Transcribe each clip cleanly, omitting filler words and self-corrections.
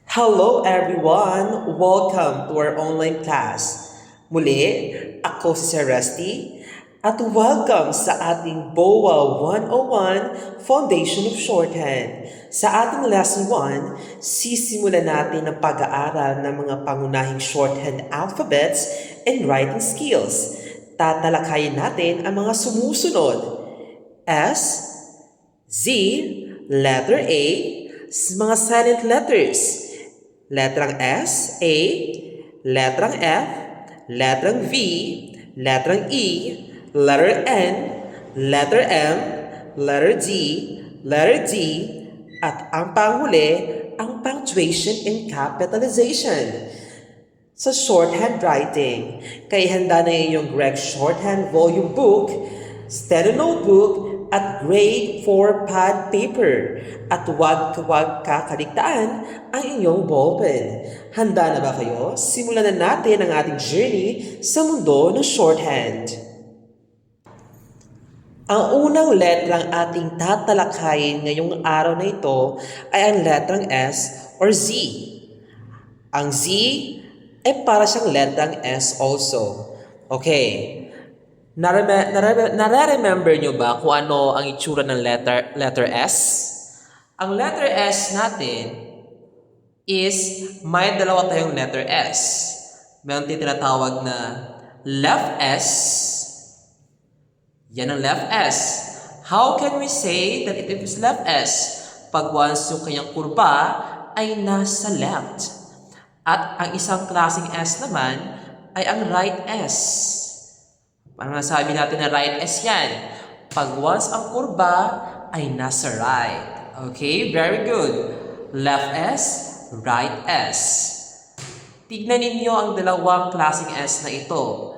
Hello everyone! Welcome to our online class. Muli, ako si Sir Rusty at welcome sa ating BOA 101 Foundation of Shorthand. Sa ating Lesson 1, sisimulan natin ang pag-aaral ng mga pangunahing shorthand alphabets and writing skills. Tatalakayin natin ang mga sumusunod. S, Z, letter A, mga silent letters. Letrang S, A, letrang F, letrang V, letrang E, letter N, letter M, letter D, letter D, at ang panghuli, ang punctuation and capitalization. Sa shorthand writing, kaya handa na inyong Greg Shorthand Volume Book, Steno Notebook, at Grade 4 pad paper. At huwag kakaligtaan ang inyong ballpen. Handa na ba kayo? Simulan na natin ang ating journey sa mundo ng shorthand. Ang unang letrang ating tatalakayin ngayong araw na ito ay ang letrang S or Z. Ang Z ay para siyang letrang S also. Okay. Nare-remember nyo ba kung ano ang itsura ng letter S? Ang letter S natin is may dalawa tayong letter S. Meron tinatawag na left S. Yan ang left S. How can we say that it is left S? Pag once yung kanyang kurba ay nasa left. At ang isang klaseng S naman ay ang right S. Parang nasabi natin na right S yan. Pag once ang kurba ay nasa right. Okay, very good. Left S, right S. Tignan ninyo ang dalawang klaseng S na ito.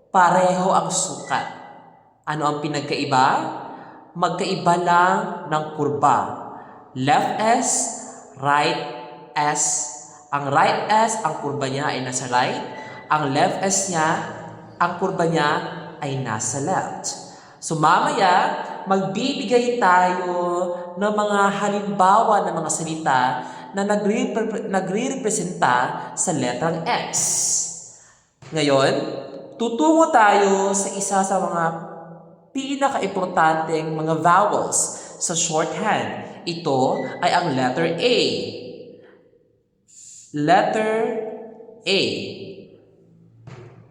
Pareho ang sukat. Ano ang pinagkaiba? Magkaiba lang ng kurba. Left S, right S. Ang right S, ang kurba niya ay nasa right. Ang left S niya, ang kurba niya ay nasa left. So mamaya, magbibigay tayo ng mga halimbawa ng mga salita na nagre-representa sa letrang X. Ngayon, tutungo tayo sa isa sa mga pinaka-importanteng mga vowels sa shorthand. Ito ay ang letter A. Letter A.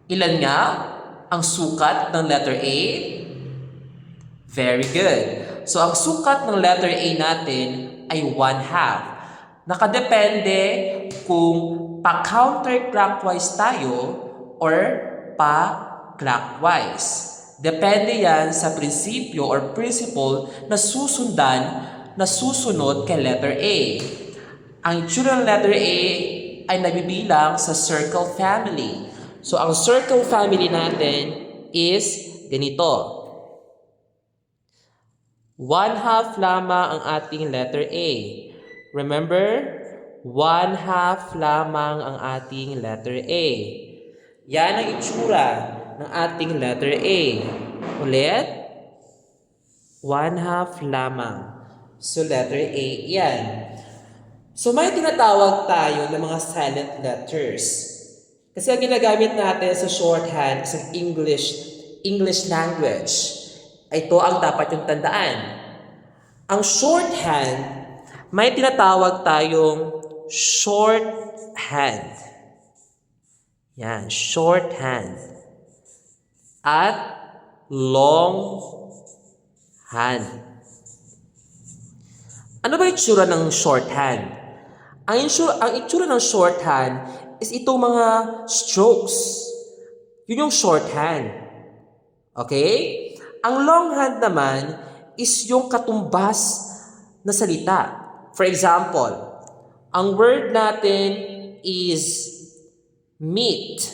Ilan nga ang sukat ng letter A? Very good. So, ang sukat ng letter A natin ay 1/2. Nakadepende kung pa-counterclockwise tayo or pa-clockwise. Depende yan sa prinsipyo or principle na susunod kay letter A. Ang itsura ng letter A ay nabibilang sa circle family. So, ang circle family natin is ganito. 1/2 lamang ang ating letter A. Remember? 1/2 lamang ang ating letter A. Yan ang itsura ng ating letter A. Ulit. 1/2 lamang. So, letter A yan. So, may tinatawag tayo ng mga silent letters. Kasi ang ginagamit natin sa shorthand sa English language, ito ang dapat yung tandaan. Ang shorthand, may tinatawag tayong shorthand. Yan, shorthand. At longhand. Ano ba yung itsura ng shorthand? Ang itsura ng shorthand is itong mga strokes. Yun yung shorthand. Okay? Ang longhand naman is yung katumbas na salita. For example, ang word natin is meat.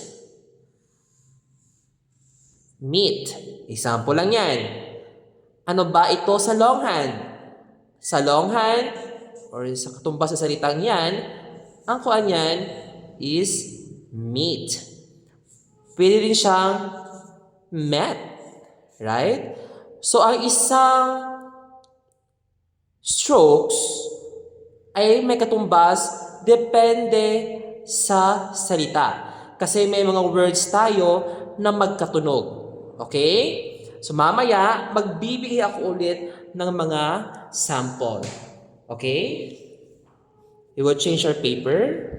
Meat. Example lang yan. Ano ba ito sa longhand? Sa longhand, or sa katumbas sa salitang yan, ang kuan yan is meat. Pwede rin siyang met. Right? So, ang isang strokes ay may katumbas depende sa salita. Kasi may mga words tayo na magkatunog. Okay? So mamaya, magbibigay ako ulit ng mga sample. Okay? We will change our paper.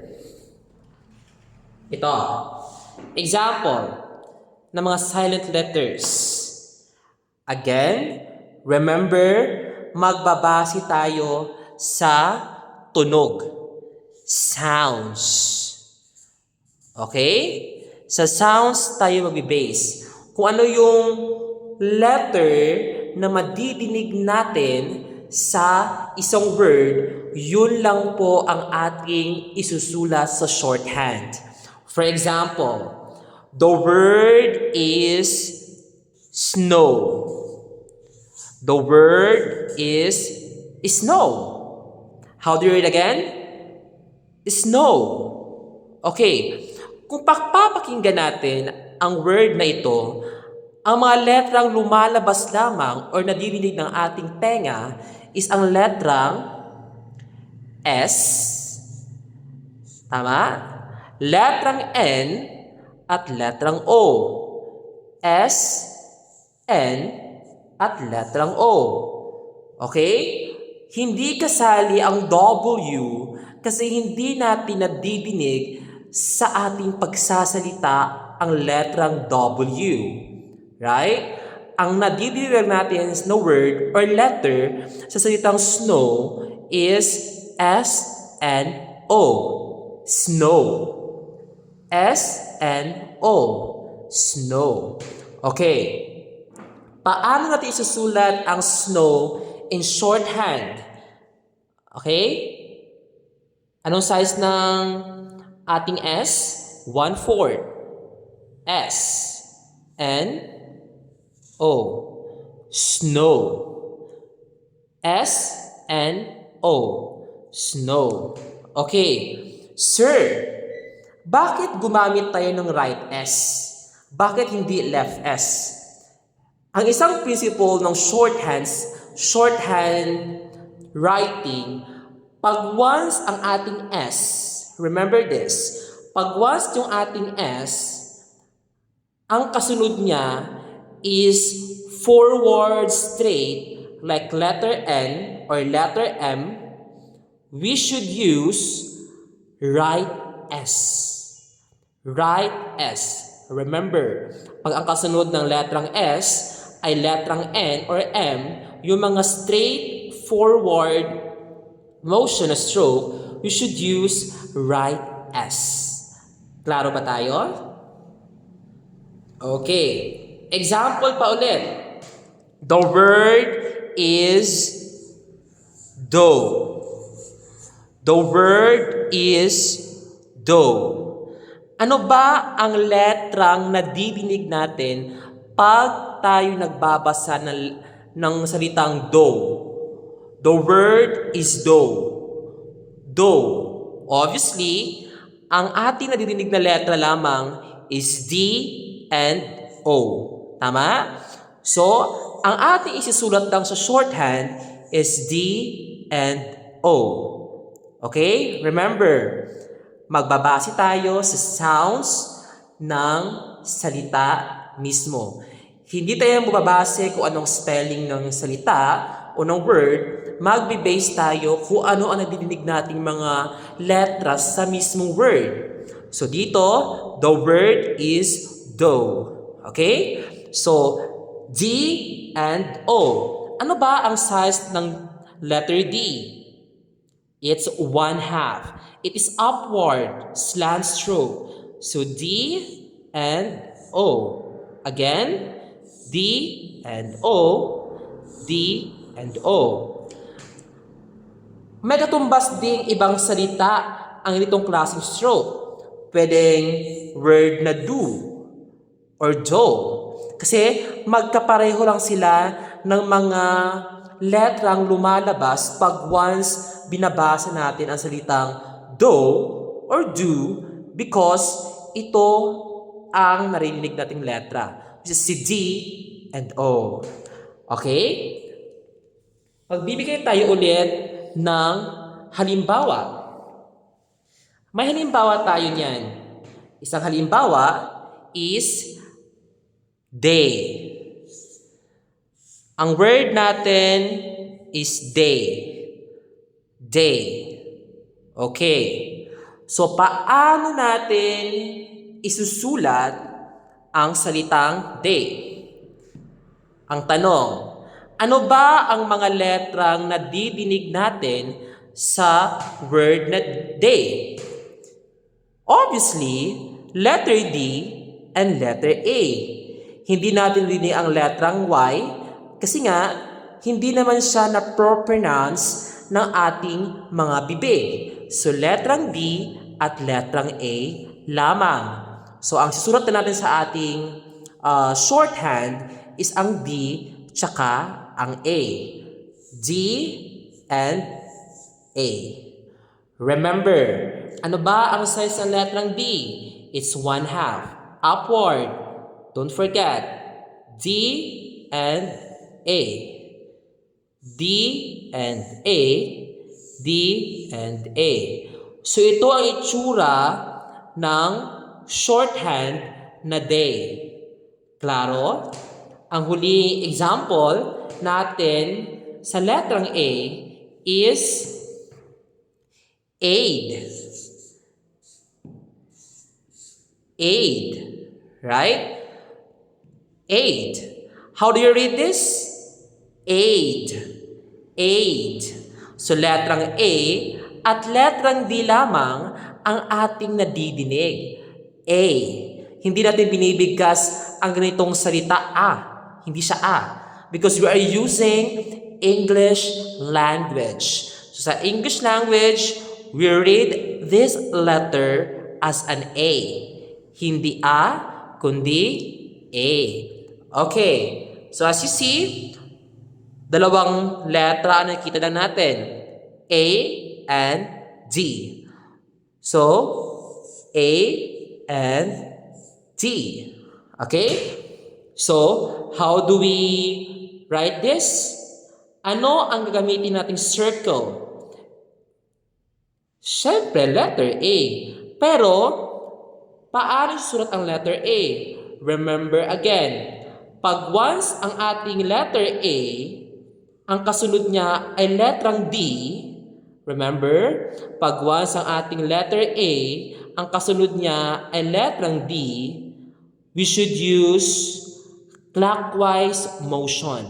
Ito. Example ng mga silent letters. Again, remember, magbabase tayo sa tunog. Sounds. Okay? Sa sounds tayo magbe-base. Kung ano yung letter na madidinig natin sa isang word, yun lang po ang ating isusulat sa shorthand. For example, the word is snow. The word is snow. How do you read again? Snow. Okay. Kung papakinggan natin ang word na ito, ang mga letrang lumalabas lamang or nadirinig ng ating tenga is ang letrang S, tama? Letrang N at letrang O. S, N, at letrang O. Okay? Hindi kasali ang W kasi hindi natin nadidinig sa ating pagsasalita ang letrang W. Right? Ang nadidinig natin na word or letter sa salitang snow is S and O. Snow. S-N-O. Snow. Okay. Paano natin isusulat ang snow in shorthand? Okay? Anong size ng ating S? 1/4. S. N-O. Snow. S-N-O. Snow. Okay. Sir, bakit gumamit tayo ng right S? Bakit hindi left S? Ang isang principle ng shorthand writing, pag once ang ating S, remember this, pag once yung ating S, ang kasunod niya is forward straight like letter N or letter M, we should use right S. Right S. Remember, pag ang kasunod ng letrang S ay letrang N or M, yung mga straight forward motion na stroke, you should use right S. Klaro ba tayo? Okay. Example pa ulit. The word is dough. The word is dough. Ano ba ang letrang nadidinig natin pag tayo nagbabasa ng salitang dough? The word is dough. Dough. Obviously, ang ating nadidinig na letra lamang is D and O. Tama? So, ang ating isisulat lang sa shorthand is D and O. Okay? Remember, magbabase tayo sa sounds ng salita mismo. Hindi tayo magbabase kung anong spelling ng salita o ng word, magbe-base tayo kung ano ang nadidinig nating mga letras sa mismong word. So dito, the word is dough. Okay? So, D and O. Ano ba ang size ng letter D? It's 1/2. It is upward, slant stroke. So D and O. Again, D and O, D and O. May katumbas ding ibang salita ang itong klaseng stroke. Pwedeng word na do or do. Kasi magkapareho lang sila ng mga letrang lumalabas pag once binabasa natin ang salitang do or do because ito ang narinig nating letra. Which is si D and O. Okay? Magbibigay tayo ulit ng halimbawa. May halimbawa tayo niyan. Isang halimbawa is day. Ang word natin is day. Day. Okay. So, paano natin isusulat ang salitang day? Ang tanong, ano ba ang mga letrang nadidinig natin sa word na day? Obviously, letter D and letter A. Hindi natin dinig ang letrang Y kasi nga, hindi naman siya na-pronounce ng ating mga bibig. So, letrang D at letrang A lamang. So, ang susulat na natin sa ating shorthand is ang D tsaka ang A. D and A. Remember, ano ba ang size ng letrang D? It's 1/2. Upward. Don't forget. D and A. D and A. D and A. So ito ang itsura ng shorthand na day. Klaro? Ang huling example natin sa letrang A is aid. Aid. Right? Aid. How do you read this? Aid. Aid. So letrang A at letrang D lamang ang ating nadidinig. A. Hindi natin binibigkas ang ganitong salita A. Hindi siya A. Because we are using English language. So sa English language, we read this letter as an A. Hindi A, kundi A. Okay. So as you see, dalawang letra ang nakikita lang natin. A and D. So, A and D. Okay? So, how do we write this? Ano ang gagamitin nating circle? Siyempre, letter A. Pero, paano susulat ang letter A? Remember again, pag once ang ating letter A, ang kasunod niya ay letrang D, remember, pag once ang ating letter A, ang kasunod niya ay letrang D, we should use clockwise motion.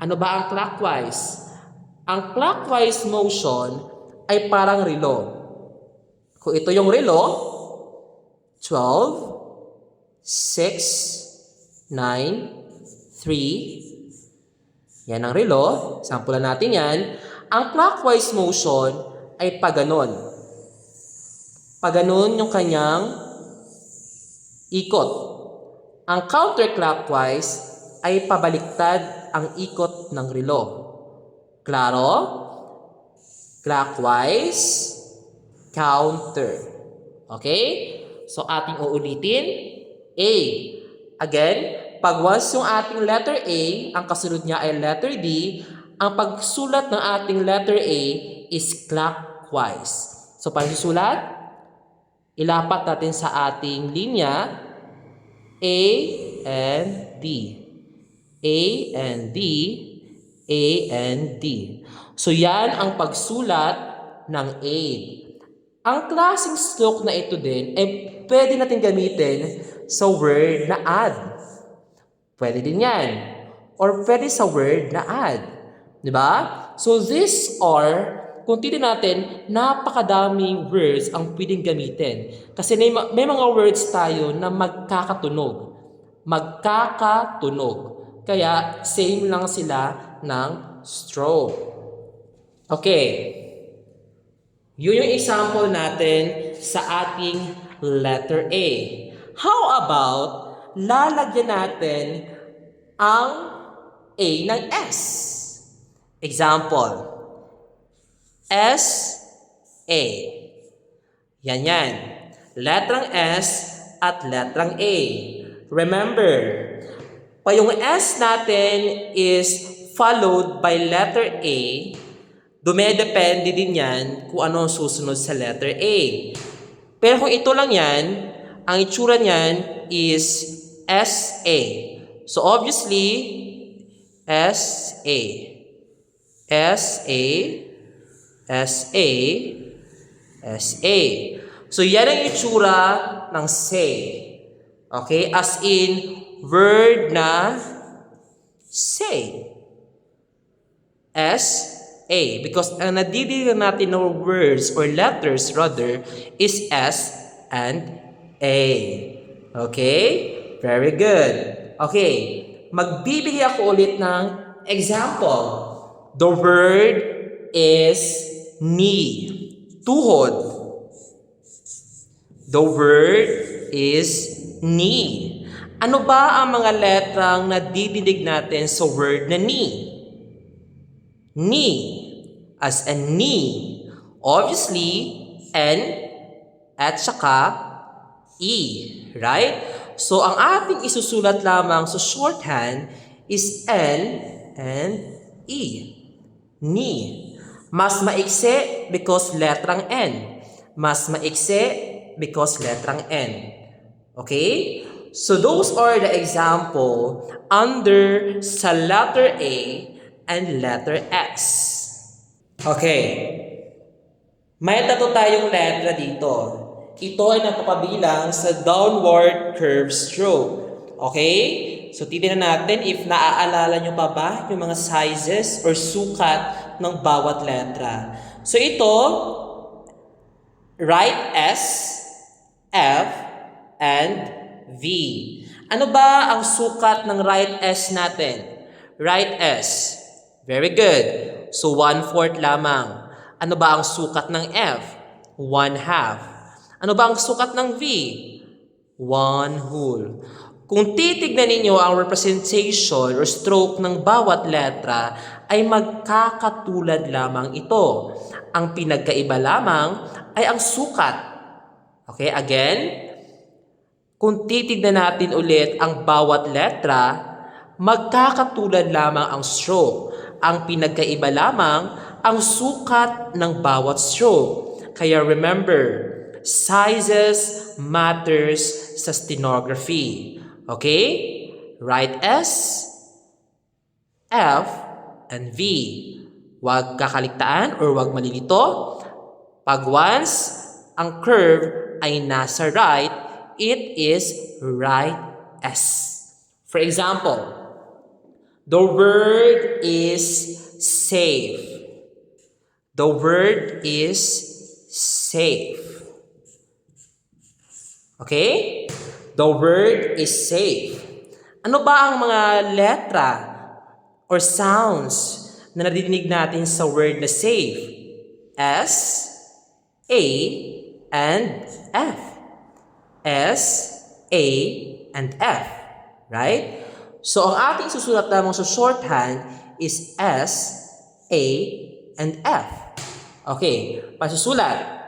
Ano ba ang clockwise? Ang clockwise motion ay parang relo. Kung ito yung relo, 12, 6, 9, 3, yan ang relo. Sampulan natin yan. Ang clockwise motion ay paganon. Paganon yung kanyang ikot. Ang counterclockwise ay pabaliktad ang ikot ng relo. Klaro? Clockwise, counter. Okay? So, ating uulitin. A. Again, pag once yung ating letter A, ang kasunod niya ay letter D, ang pagsulat ng ating letter A is clockwise. So, paano susulat? Ilapat natin sa ating linya, A and D. A and D, A and D. So, yan ang pagsulat ng aid. Ang klaseng stroke na ito din, pwede natin gamitin sa word na add. Pwede din yan. Or pwede sa word na add. Diba? So, these are, kung titignan natin, napakadaming words ang pwedeng gamitin. Kasi may mga words tayo na magkakatunog. Magkakatunog. Kaya, same lang sila ng stroke. Okay. Yun yung example natin sa ating letter A. How about, lalagyan natin ang A ng S. Example. S, A. Yan. Letrang S at letrang A. Remember, pa yung S natin is followed by letter A, dumedepende din yan kung ano ang susunod sa letter A. Pero kung ito lang yan, ang itsura niyan is SA. So obviously, SA. SA. SA. SA. So yan ang itsura ng say. Okay? As in, word na say. S-A. Because ang nadidiligan natin ng words or letters rather is S and A. Okay? Very good. Okay. Magbibigay ako ulit ng example. The word is knee. Tuhod. The word is knee. Ano ba ang mga letrang nadidinig natin sa word na knee? Knee, as in knee. Obviously, N at saka E, right? So, ang ating isusulat lamang sa shorthand is N and E. Knee. Mas maikse because letrang N. Mas maikse because letrang N. Okay? So, those are the example under sa letter A and letter S. Okay. May tatlo tayong letra dito. Ito ay napapabilang sa downward curve stroke. Okay? So, titignan natin if naaalala nyo pa ba yung mga sizes or sukat ng bawat letra. So, ito, right S, F, and V. Ano ba ang sukat ng right S natin? Right S. Very good. So, 1/4 lamang. Ano ba ang sukat ng F? 1/2. Ano ba ang sukat ng V? 1 whole. Kung titignan ninyo ang representation or stroke ng bawat letra, ay magkakatulad lamang ito. Ang pinagkaiba lamang ay ang sukat. Okay, again, kung titignan natin ulit ang bawat letra, magkakatulad lamang ang stroke. Ang pinagkaiba lamang ang sukat ng bawat stroke. Kaya remember, sizes matters sa stenography. Okay? Right S, F, and V. Huwag kakaligtaan or huwag malilito. Pag once ang curve ay nasa right, it is right S. For example, the word is safe. The word is safe. Okay? The word is safe. Ano ba ang mga letra or sounds na nadidinig natin sa word na safe? S, A, and F. S, A, and F. Right? So, ang ating susulat lamang sa shorthand is S, A, and F. Okay, pasusulat.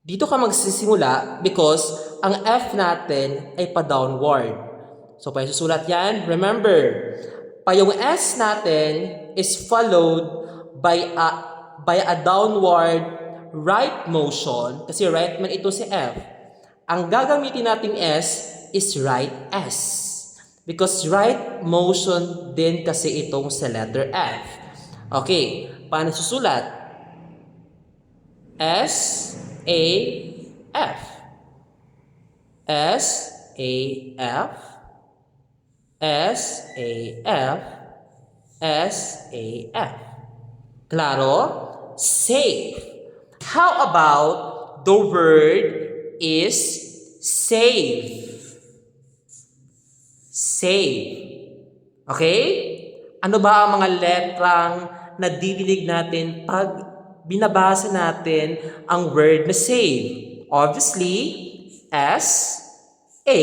Dito ka magsisimula because ang F natin ay pa-downward. So, pasusulat yan. Remember, pa yung S natin is followed by a downward right motion kasi right man ito si F. Ang gagamitin nating S is right S. Because right motion din kasi itong sa letter F. Okay, paano susulat? S, A, F. S, A, F. S, A, F. S, A, F. Klaro? Safe. How about the word is save? Save. Okay? Ano ba ang mga letrang nadidinig natin pag binabasa natin ang word na save? Obviously, S, A,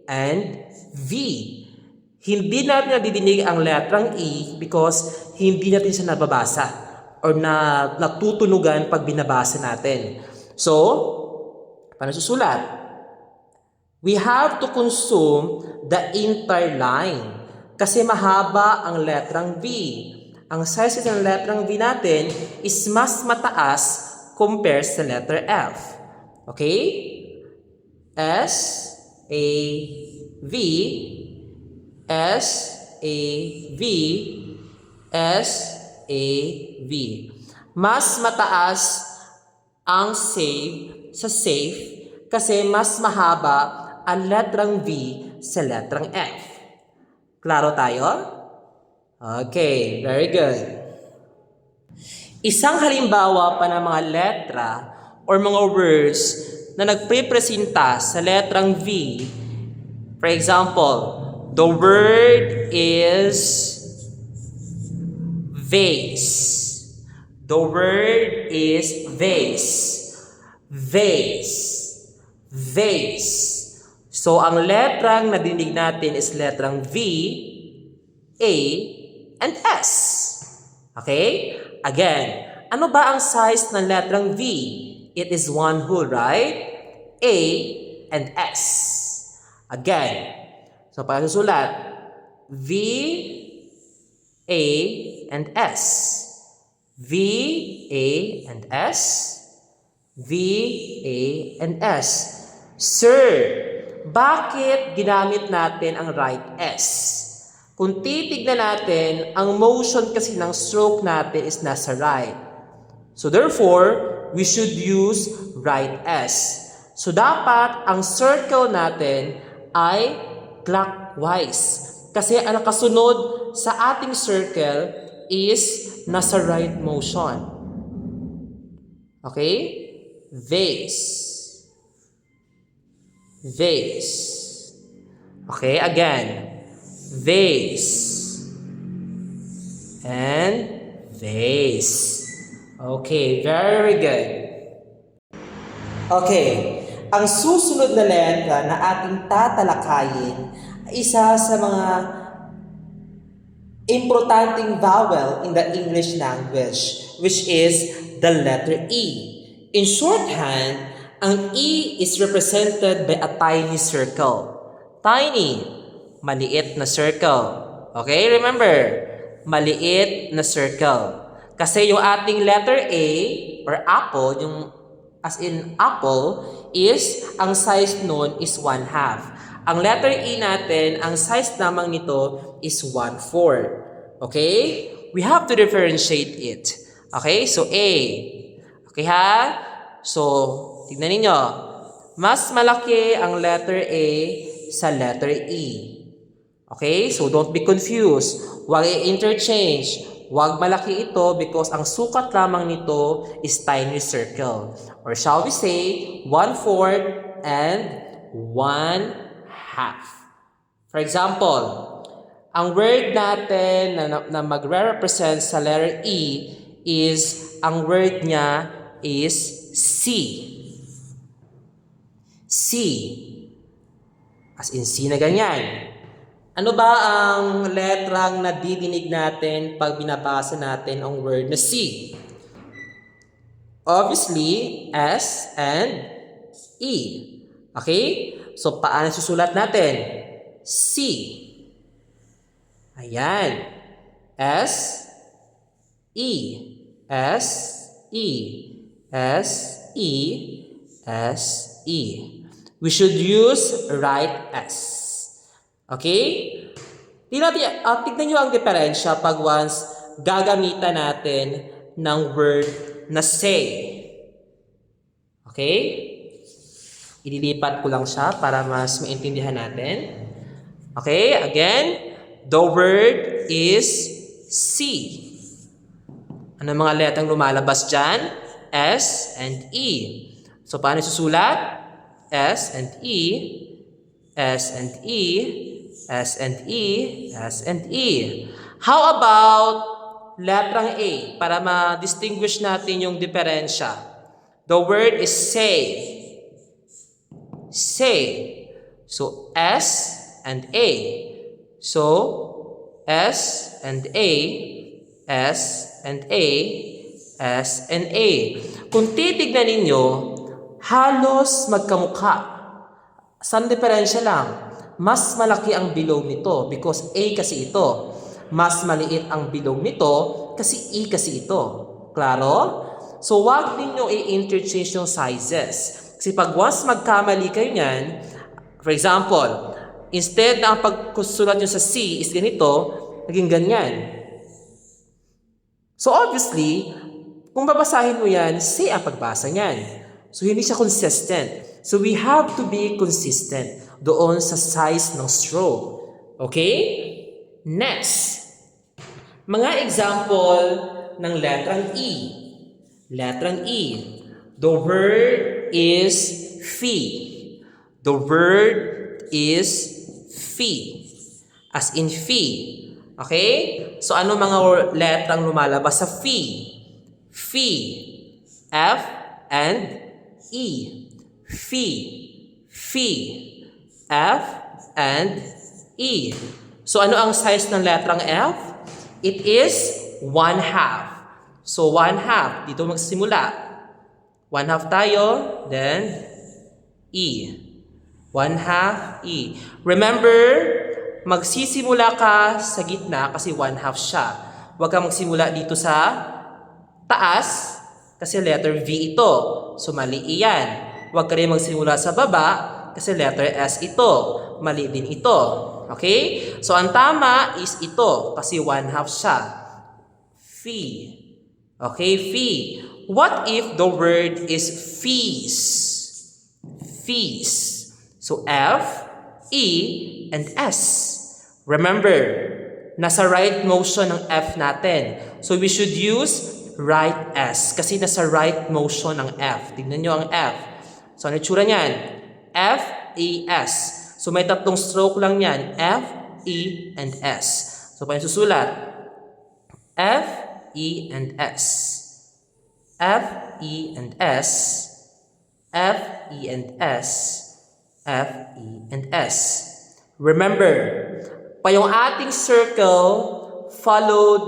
and V. Hindi natin nadidinig ang letrang E because hindi natin siya nababasa or natutunugan pag binabasa natin. So, paano susulat? We have to consume the entire line kasi mahaba ang letrang V. Ang size ng letrang V natin is mas mataas compared sa letter F. Okay? S, A, V, S, A, V, S, A, V. Mas mataas ang sa safe kasi mas mahaba ang letrang V sa letrang F. Klaro tayo? Okay, very good. Isang halimbawa pa ng mga letra or mga words na nagprepresenta sa letrang V. For example, the word is vase. The word is vase. Vase. Vase. So, ang letrang nadinig natin is letrang V, A, and S. Okay? Again, ano ba ang size ng letrang V? It is one whole, right? A and S. Again, so para susulat, V, A, and S. V, A, and S. V, A, and S. Sir, bakit ginamit natin ang right S? Kung titignan natin, ang motion kasi ng stroke natin is nasa right. So therefore, we should use right S. So dapat ang circle natin ay clockwise. Kasi ang nakasunod sa ating circle is nasa right motion. Okay? Vase. Vase. Okay, again. Vase. And vase. Okay, very good. Okay, ang susunod na letra na ating tatalakayin ay isa sa mga importanteng vowel in the English language, which is the letter E. In shorthand, ang E is represented by a tiny circle. Tiny, maliit na circle. Okay, remember, maliit na circle. Kasi yung ating letter A or apple, yung as in apple, is ang size nun is 1/2. Ang letter E natin, ang size lamang nito is 1/4. Okay? We have to differentiate it. Okay? So A. Okay ha? So, tignan ninyo. Mas malaki ang letter A sa letter E. Okay? So, don't be confused. Huwag i-interchange. Huwag malaki ito because ang sukat lamang nito is tiny circle. Or shall we say, 1/4 and 1/2. For example, ang word natin na magre-represent sa letter E is, ang word niya is C. C. As in C na ganyan. Ano ba ang letrang nadidinig natin pag binabasa natin ang word na C? Obviously, S and E. Okay? So, paano susulat natin? C. Ayan. S, E. S, E. S, E. S, E. We should use right S. Okay? Tignan nyo ang diferensya pag once gagamitan natin ng word na say. Okay? Ililipat ko lang siya para mas maintindihan natin. Okay? Again, the word is C. Ano mga letrang lumalabas dyan? S and E. So, paano susulat? S and E. S and E. S and E, S and E. How about letrang A para ma-distinguish natin yung diferensya? The word is say. Say. So, S and A. So, S and A, S and A, S and A. Kung titignan ninyo, halos magkamukha. Saan diferensya lang? Mas malaki ang bilog nito because A kasi ito. Mas maliit ang bilog nito kasi E kasi ito. Klaro? So, wag ninyo i-interchange yung sizes. Kasi pag once magkamali kayo niyan, for example, instead na ang pagsulat nyo sa C is ganito, naging ganyan. So obviously, kung babasahin mo yan, C ang pagbasa niyan. So hindi siya consistent. So we have to be consistent doon sa size ng stroke. Okay? Next. Mga example ng letrang E. Letrang E. The word is fee. The word is fee. As in fee. Okay? So ano mga letrang lumalabas sa fee? Fee. F and E. Fee. Fee. F and E. So ano ang size ng letrang F? It is 1/2. So 1/2. Dito magsimula. 1/2 tayo, then E. 1/2 E. Remember, magsisimula ka sa gitna kasi 1/2 siya. Huwag kang magsimula dito sa taas kasi letter V ito. So mali iyan. Huwag ka rin magsimula sa baba kasi letter S ito. Mali din ito. Okay? So ang tama is ito kasi 1/2 siya. Fee. Okay, fee. What if the word is fees? Fees. So F, E, and S. Remember, nasa right motion ng F natin. So we should use right S kasi nasa right motion ng F. Tignan nyo ang F. So ano itsura niyan? F, E, S. So may tatlong stroke lang yan. F, E, and S. So paano susulat? F, E, and S. F, E, and S. F, E, and S. F, E, and S. Remember, pa yung ating circle followed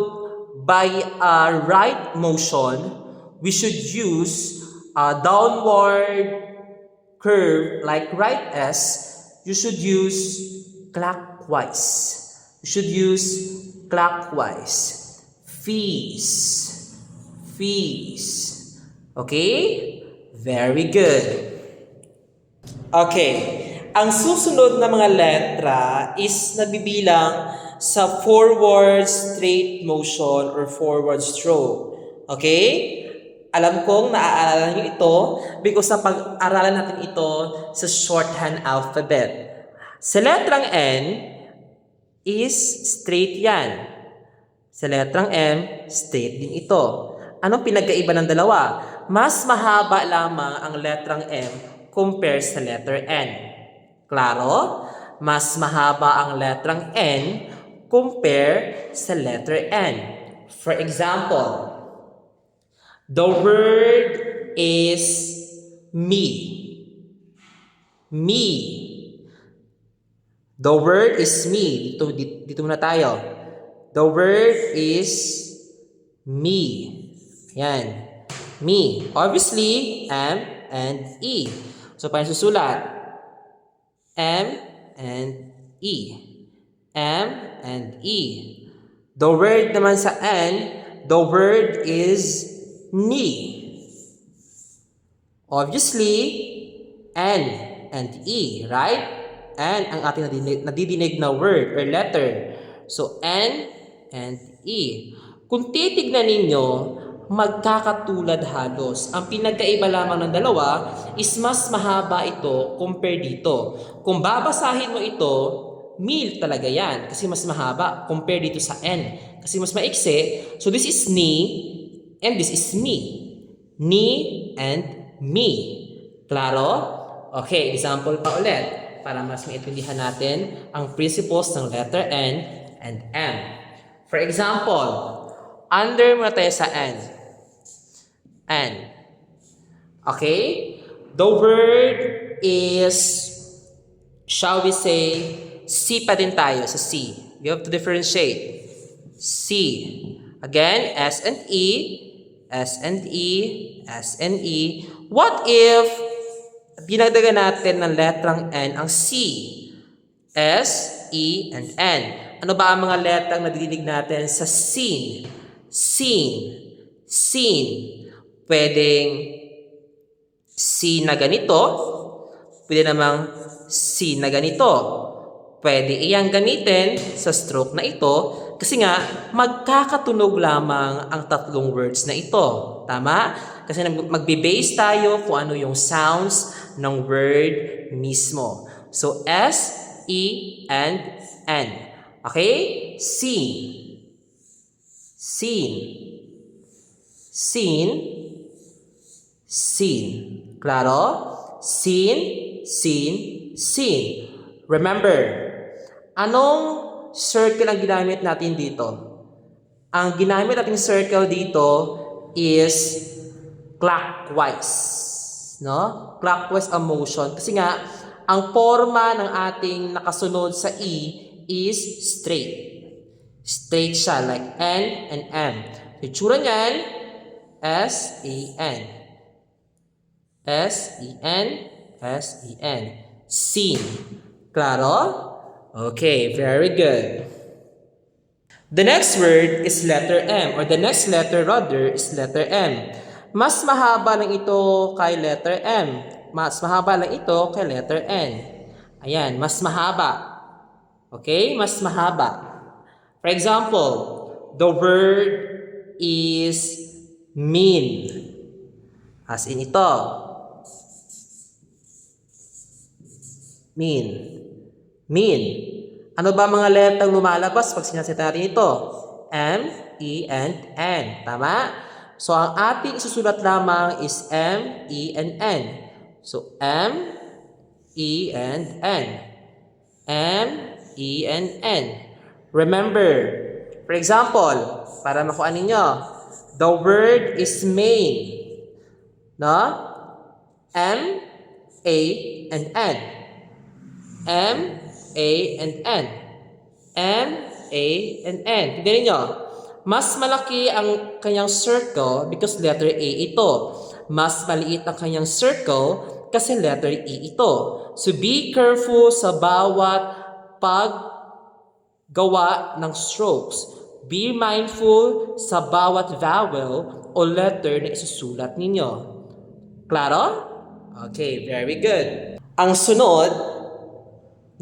by a right motion, we should use a downward curve like right S. You should use clockwise. You should use clockwise. Fees. Fees. Okay? Very good. Okay. Ang susunod na mga letra is nabibilang sa forward straight motion or forward stroke. Okay? Alam kong naaalala niyo ito because sa pag-aralan natin ito sa shorthand alphabet. Sa letrang N is straight yan. Sa letrang M, straight din ito. Anong pinagkaiba ng dalawa? Mas mahaba lamang ang letrang M compare sa letter N. Klaro? Mas mahaba ang letrang N compare sa letter N. For example, the word is me. Me. The word is me. Dito muna tayo. The word is me. Yan. Me. Obviously, M and E. So, paano susulat? M and E. M and E. The word naman sa N, the word is ni. Obviously, N and E, right? N ang ating nadidinig na word or letter. So, N and E. Kung titignan ninyo, magkakatulad halos. Ang pinagkaiba lamang ng dalawa is mas mahaba ito compare dito. Kung babasahin mo ito, meal talaga yan kasi mas mahaba compare dito sa N. Kasi mas maiksi. So, this is ni and this is me. Ni and me. Klaro? Okay, example pa ulit para mas maintindihan natin ang principles ng letter N and M. For example, under muna tayo sa N. N. Okay? The word is, shall we say, C pa din tayo sa C. You have to differentiate. C. Again, S and E. S and E. S and E. What if dinagdagan natin ng letrang N ang C? S, E, and N. Ano ba ang mga letrang nadidinig natin sa scene? Scene. Scene. Pwedeng C na ganito, pwede namang C na ganito. Pwede iyang gamitin sa stroke na ito kasi nga magkakatunog lamang ang tatlong words na ito. Tama? Kasi magbe-base tayo kung ano yung sounds ng word mismo. So, S, E, and N. Okay? Seen. Seen. Seen. Seen. Klaro? Seen, seen, seen. Remember, anong circle ang ginamit natin dito? Ang ginamit nating circle dito is clockwise. No? Clockwise ang motion. Kasi nga, ang forma ng ating nakasunod sa E is straight. Straight siya, like N and M. Itsura niyan, S-E-N. S-E-N, S-E-N. Seen. Klaro? Okay, very good. The next word is letter M, or the next letter rather is letter M. Mas mahaba lang ito kay letter M. Mas mahaba lang ito kay letter N. Ayan, mas mahaba. Okay, mas mahaba. For example, the word is mean. As in ito. Mean. Mean. Ano ba mga letrang lumalabas pag sinasita natin ito? M, E, and N. Tama? So, ang ating isusulat lamang is M, E, and N. So, M, E, and N. M, E, and N. Remember, for example, para makuha ninyo, the word is main. No? M, A, and N. M, A, and N. M, A, and N. Tignan niyo, mas malaki ang kanyang circle because letter A ito. Mas maliit ang kanyang circle kasi letter E ito. So be careful sa bawat paggawa ng strokes. Be mindful sa bawat vowel o letter na isusulat ninyo. Klaro? Okay, very good. Ang sunod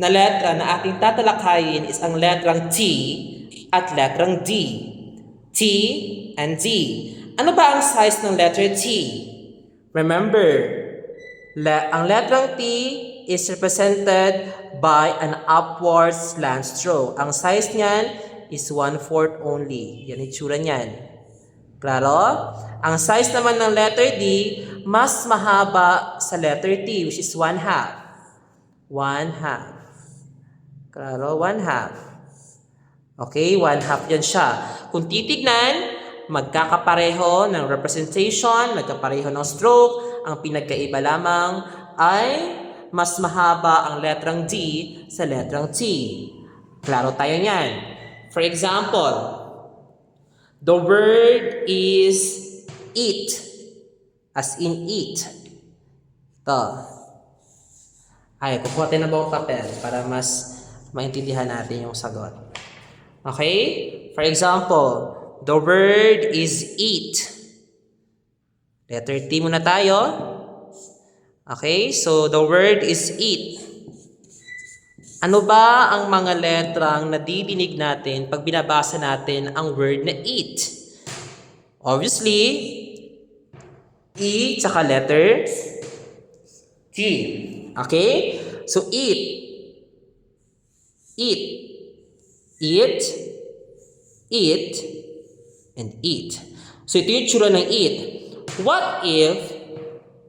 na letra na ating tatalakayin is ang letrang T at letrang D. T and D. Ano ba ang size ng letter T? Remember, ang letrang T is represented by an upward slant stroke. Ang size niyan is 1/4 only. Yan itsura niyan. Klaro? Ang size naman ng letter D, mas mahaba sa letter T, which is 1/2. 1/2. Klaro, 1/2. Okay, 1/2 yan siya. Kung titignan, magkakapareho ng representation, magkakapareho ng stroke. Ang pinagkaiba lamang ay mas mahaba ang letrang D sa letrang T. Klaro tayo niyan. For example, the word is eat. As in eat. Ito. Ay, kukuha tayo ng bawang papel para mas maintindihan natin yung sagot. Okay? For example, the word is eat. Letter T muna tayo. Okay? So, the word is eat. Ano ba ang mga letrang nadidinig natin pag binabasa natin ang word na eat? Obviously, E tsaka letter T. Okay? So, eat. Eat. Eat. Eat. And eat. So, ito yung tsura ng eat. What if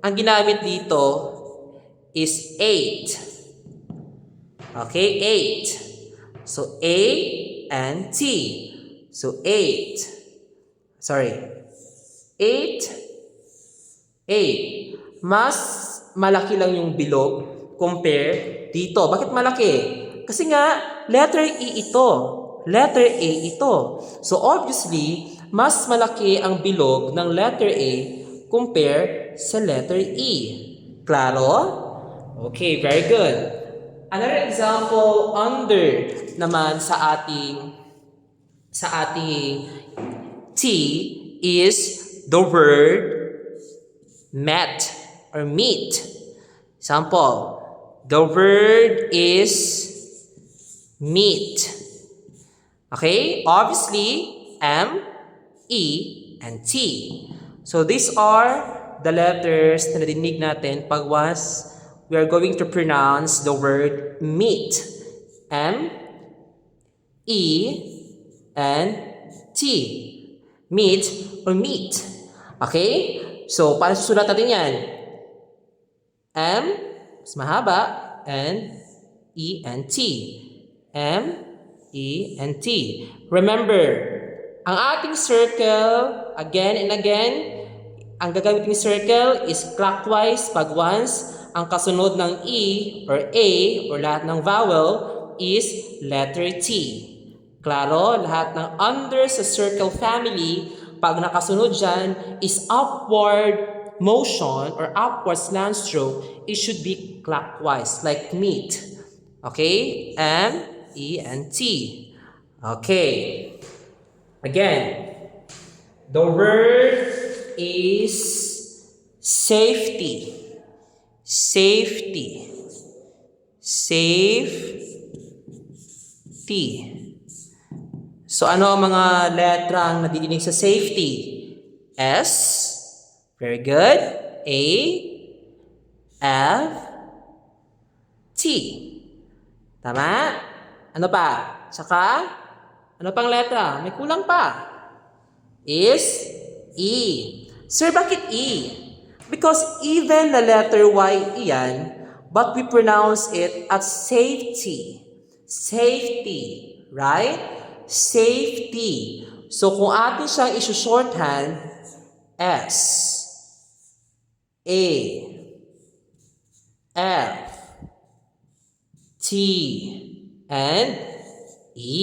ang ginamit dito is 8? Okay, 8. So, A and T. So, 8. Sorry. 8. 8. Mas malaki lang yung bilog compare dito. Bakit malaki? Kasi nga, letter E ito. Letter A ito. So, obviously, mas malaki ang bilog ng letter A compare sa letter E. Klaro? Okay, very good. Another example under naman sa ating T is the word met. or meet. Example, the word is meet. Okay? Obviously, M, E, and T. So these are the letters na nadinig natin pag once we are going to pronounce the word meet. M, E, and T. Meet or meet. Okay? So, paano susulat natin yan? M, mas mahaba, and E, and T. M, E, and T. Remember, ang ating circle, again and again, ang gagamiting circle is clockwise pag once ang kasunod ng E or A or lahat ng vowel is letter T. Klaro, lahat ng under sa circle family, pag nakasunod dyan is upward motion or upward slant stroke, it should be clockwise, like meet. Okay? M, E, and T. Okay. Again, the word is safety. Safety. Safety. So, ano ang mga letrang nadidinig sa safety? S. Very good. A. F. T. Tama? Ano pa? Saka, ano pang letra? May kulang pa. Is E. Sir, bakit E? Because even the letter Y iyan, but we pronounce it as safety. Safety. Right? Safety. So, kung atin siyang isu-shorthand, S, A, F, T, and E.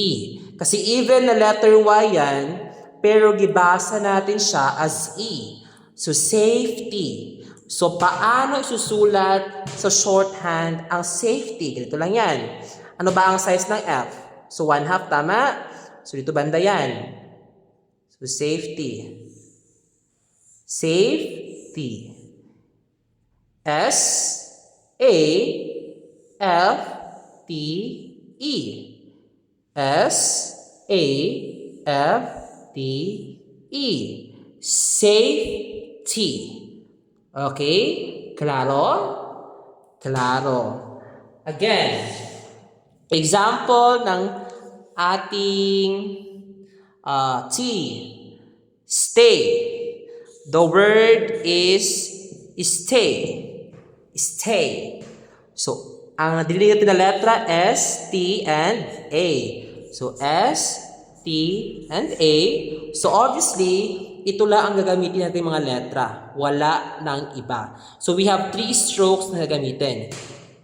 Kasi even na letter Y yan, pero gibasa natin siya as E. So, safety. So, paano isusulat sa shorthand ang safety? Ganito lang yan. Ano ba ang size ng F? So, 1/2, tama? So, dito banda yan. So, safety. Safety. S, A, F, T, E. S, A, F, T, E. Safety. Okay? Klaro? Klaro. Again, example ng ating T. Stay. The word is stay. Stay. So, ang nadidinig natin na letra S, T, and A. So, S, T, and A. So, obviously, ito lang ang gagamitin natin mga letra. Wala ng iba. So, we have 3 strokes na gagamitin.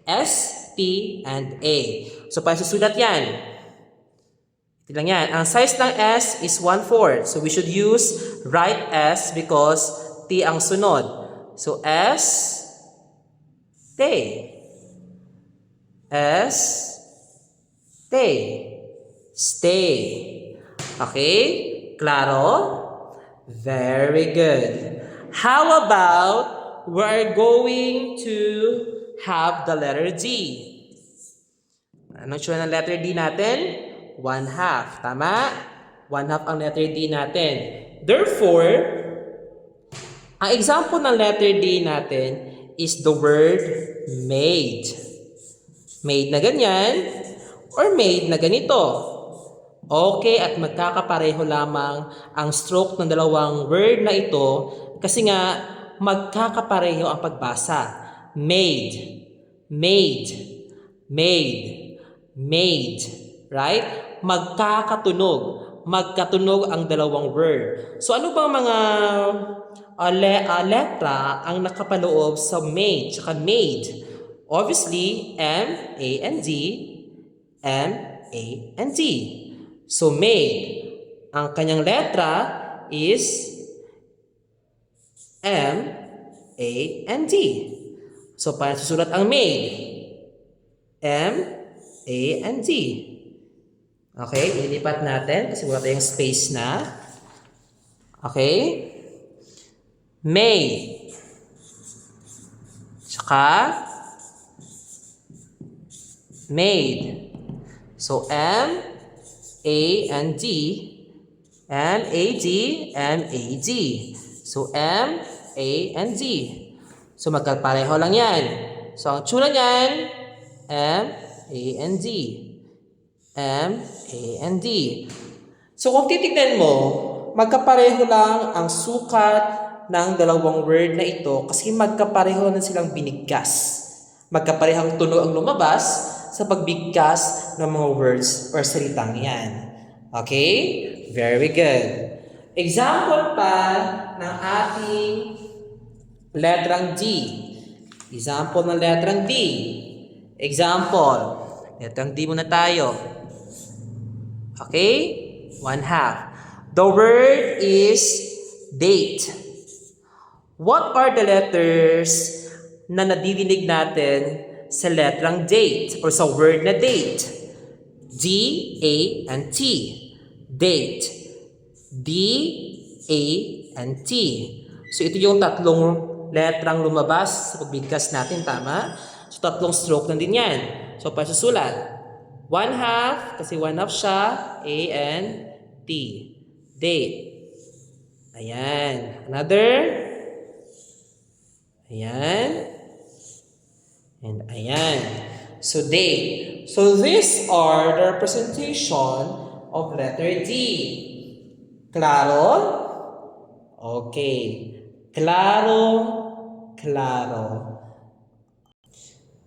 S, T, and A. So, paano susulat yan? Ito lang yan. Ang size ng S is 1/4. So, we should use right S because T ang sunod. So, S, stay. S, stay. Stay. Okay? Klaro? Very good. How about we're going to have the letter D? Anong tsura ng letter D natin? 1/2. Tama? 1/2 ang letter D natin. Therefore, ang example ng letter D natin is the word made. Made na ganyan or made na ganito. Okay, at magkakapareho lamang ang stroke ng dalawang word na ito kasi nga magkakapareho ang pagbasa. Made, made, made, made. Right? Magkatunog ang dalawang word. So ano bang mga letra ang nakapaloob sa made tsaka made? Obviously, M, A, and D. M, A, and D. So, made. Ang kanyang letra is M, A, and D. So, paano susulat ang made? M, A, and D. Okay, ililipat natin kasi wala tayong space na. Okay? Made. Tsaka made. So M, A, and D. M, A, D, M, A, D. So M, A, and D. So magkapareho lang yan. So ang tsura niyan, M, A, and D. M, A, and D. So kung titignan mo, magkapareho lang ang sukat ng dalawang word na ito kasi magkapareho na silang binigkas. Magkaparehang tunog ang lumabas sa pagbigkas ng mga words or salitang yan. Okay? Very good. Example pa ng ating letrang D. Example ng letrang D. Example. Letrang D muna tayo. Okay? 1/2. The word is date. What are the letters na nadidinig natin sa letrang date or sa word na date? D, A, and T. Date. D, A, and T. So ito yung tatlong letrang lumabas sa pagbigkas natin, tama? So tatlong stroke na din yan. So pasusulat. 1/2, kasi 1/2 siya, A and T. Date. Ayan. Another. Ayan. And ayan. So date. So these are the representation of letter D. Claro? Okay. Claro. Claro.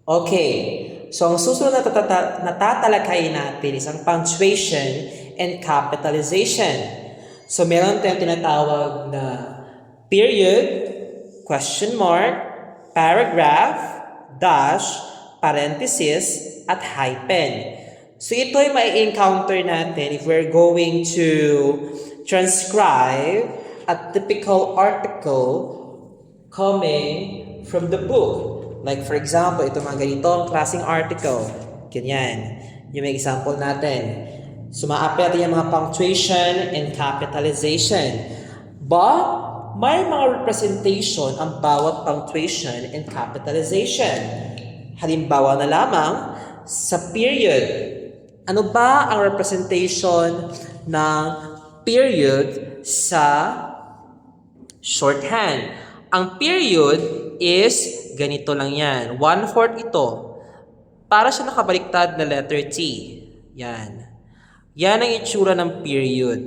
Okay. So, ang susunod na tatalakayin natin is ang punctuation and capitalization. So, meron tayong tinatawag na period, question mark, paragraph, dash, parenthesis, at hyphen. So, ito ay mai-encounter natin if we're going to transcribe a typical article coming from the book. Like for example, ito mga ganitong klaseng article. Ganyan. Yung may example natin. So ma-apply natin yung mga punctuation and capitalization. But may mga representation ang bawat punctuation and capitalization. Halimbawa na lamang sa period. Ano ba ang representation ng period sa shorthand? Ang period is ganito lang yan. 1/4 ito. Para siya nakabaliktad na letter T. Yan. Yan ang itsura ng period.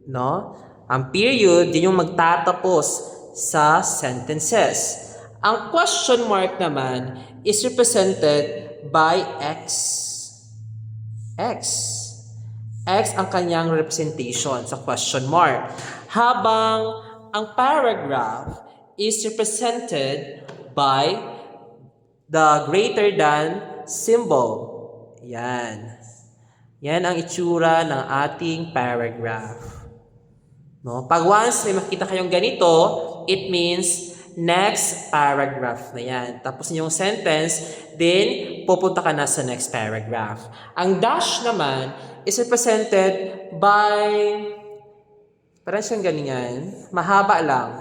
No? Ang period, din yung magtatapos sa sentences. Ang question mark naman is represented by X. X. X ang kanyang representation sa question mark. Habang ang paragraph is represented by the greater than symbol. Yan. Yan ang itsura ng ating paragraph. No? Pag once may makita kayong ganito, it means next paragraph na yan. Tapos yung sentence, then pupunta ka na sa next paragraph. Ang dash naman is represented by, parang siyang ganyan, mahaba lang.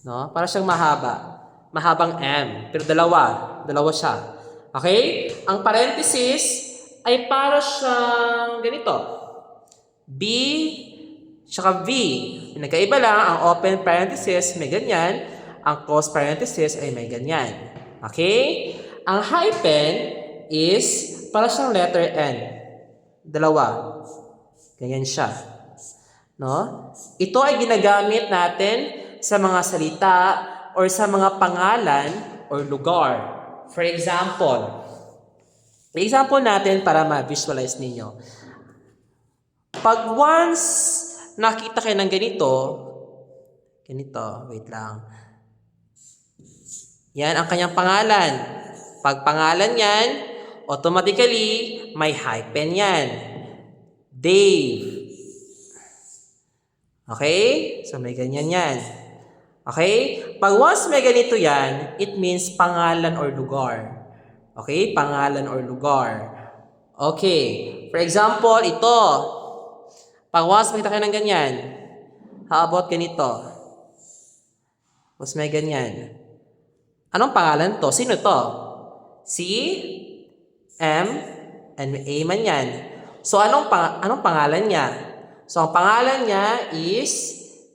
No? Para siyang mahaba. Mahabang M. Pero dalawa siya. Okay? Ang parenthesis ay para siyang ganito. B, tsaka V. Nagkaiba lang, ang open parenthesis may ganyan. Ang close parenthesis ay may ganyan. Okay? Ang hyphen is para siyang letter N. Dalawa. Ganyan siya. No? Ito ay ginagamit natin sa mga salita or sa mga pangalan or lugar. For example natin para ma-visualize ninyo. Pag once nakita kayo ng ganito, wait lang. Yan ang kanyang pangalan. Pag pangalan yan, automatically may hyphen yan. Dave. Okay? So may ganyan yan. Okay? Pag once may ganito yan, it means pangalan or lugar. Okay? Pangalan or lugar. Okay. For example, ito. Pag once makita kayo ng ganyan, how about ganito? Once may ganyan. Anong pangalan to? Sino to? Si M and A man yan. So, anong pangalan niya? So, ang pangalan niya is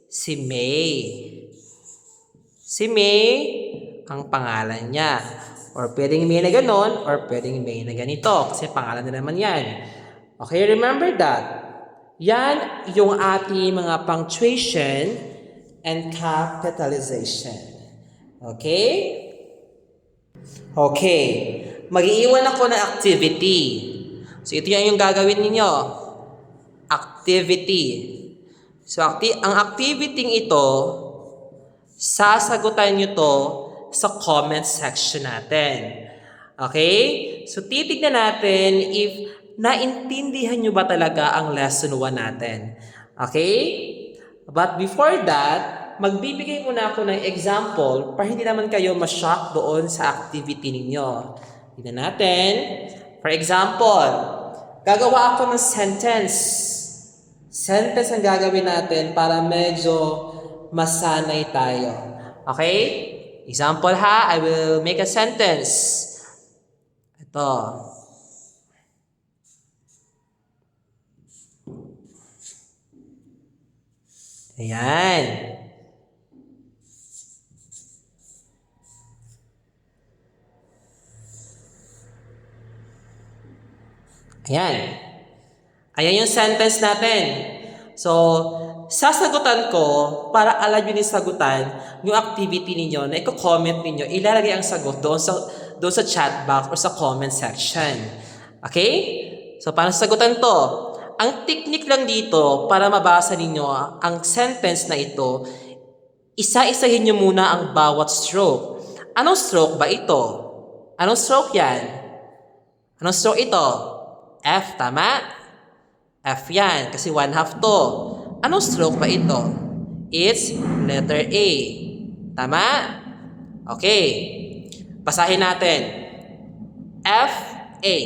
si May. Si May ang pangalan niya. Or pwedeng May na ganon, or pwedeng May na ganito. Kasi pangalan na naman yan. Okay, remember that. Yan yung ating mga punctuation and capitalization. Okay? Okay. Mag-iiwan ako ng activity. So, ito yung gagawin ninyo. Activity. So, ang activity ito, sasagutan nyo to sa comment section natin. Okay? So, titignan natin if naintindihan nyo ba talaga ang lesson 1 natin. Okay? But before that, magbibigay muna ako ng example para hindi naman kayo ma-shock doon sa activity ninyo. Tignan natin. For example, gagawa ako ng sentence. Sentence ang gagawin natin para medyo masanay tayo. Okay? Example ha, I will make a sentence. Ito. Ayan. Ayan. Ayan yung sentence natin. So, sasagutan ko para alam nyo yung sagutan, yung activity ninyo na i-comment ninyo, ilalagay ang sagot doon sa chat box or sa comment section. Okay? So, paano sagutan to? Ang technique lang dito para mabasa ninyo ang sentence na ito, isa-isahin nyo muna ang bawat stroke. Anong stroke ba ito? Anong stroke yan? Anong stroke ito? F, tama? F yan, kasi 1/2 to. Anong stroke ba ito? It's letter A. Tama? Okay. Basahin natin. F-A.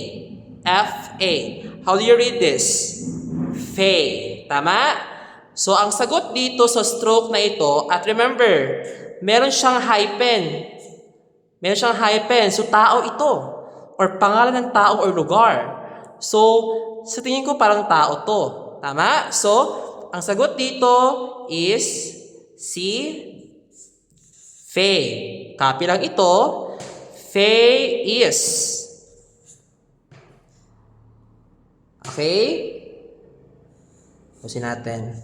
F-A. How do you read this? Fay. Tama? So, ang sagot dito sa stroke na ito, at remember, meron siyang hyphen. Meron siyang hyphen. So, tao ito. Or pangalan ng tao or lugar. So, sa tingin ko parang tao to. Tama? So, ang sagot dito is si Faye. Copy lang ito. Faye is. Okay? Pusin natin.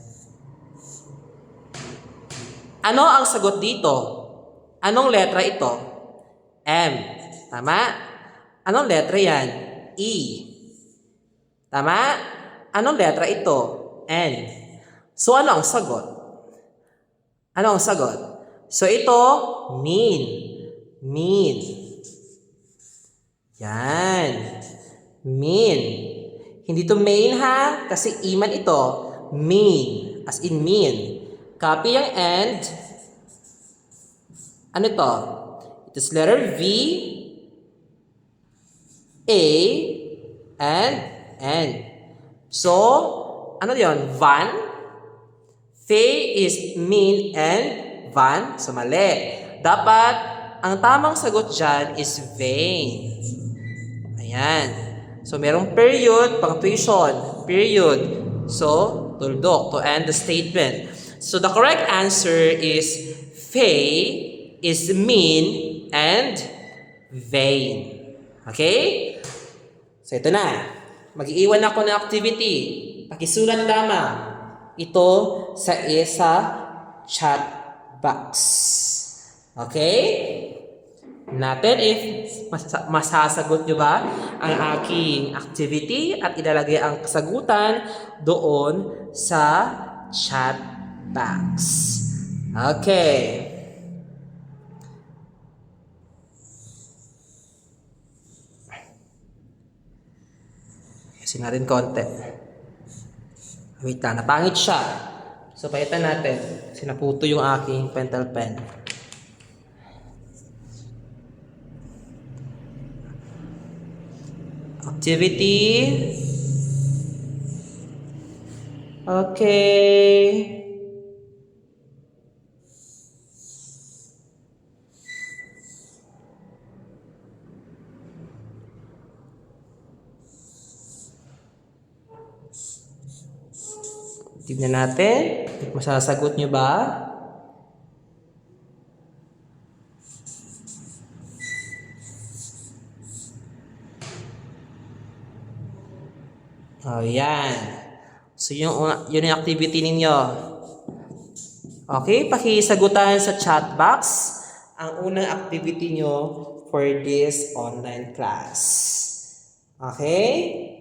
Ano ang sagot dito? Anong letra ito? M. Tama? Anong letra yan? E. Tama? Anong letra ito? N. So, ano ang sagot? Ano ang sagot? So, ito, mean. Mean. Yan. Mean. Hindi to main ha, kasi iman ito. Mean. As in mean. Copy yung end. Ano ito? It is letter V, A, and N. So, ano yun? Van. Faye is mean and van. So, mali. Dapat, ang tamang sagot dyan is vain. Ayan. So, merong period, punctuation. Period. So, tuldok to end the statement. So, the correct answer is Faye is mean and vain. Okay? So, ito na. Mag-iiwan ako ng activity. Pakisulat lamang ito sa chat box. Okay? Natin if masasagot nyo ba ang aking activity at ilalagay ang kasagutan doon sa chat box. Okay. Kasi natin konti. Wait lang, napangit siya. So, palitan natin. Kasi naputo yung aking pentel pen. Activity. Okay. Tignan natin. Masasagot nyo ba? Oh, yan. So, yun yung activity ninyo. Okay, pakisagutan sa chat box ang unang activity nyo for this online class. Okay?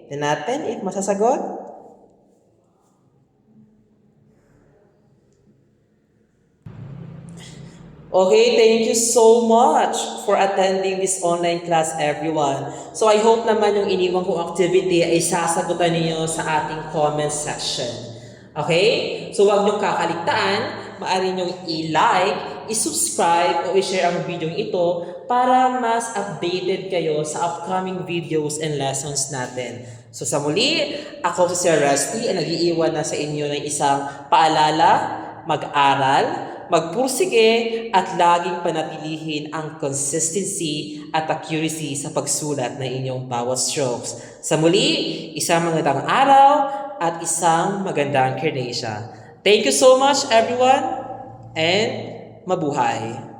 Tignan natin if masasagot. Okay, thank you so much for attending this online class, everyone. So I hope naman yung iniwan kong activity ay sasagutan niyo sa ating comment section. Okay? So huwag niyong kakaligtaan, maaari niyong i-like, i-subscribe o i-share ang video ito para mas updated kayo sa upcoming videos and lessons natin. So sa muli, ako si Sir Rusty ang nag-iiwan na sa inyo ng isang paalala, mag-aral, magpursige at laging panatilihin ang consistency at accuracy sa pagsulat ng inyong bawat strokes. Sa muli, isang magandang araw at isang magandang Carnasia. Thank you so much everyone and mabuhay!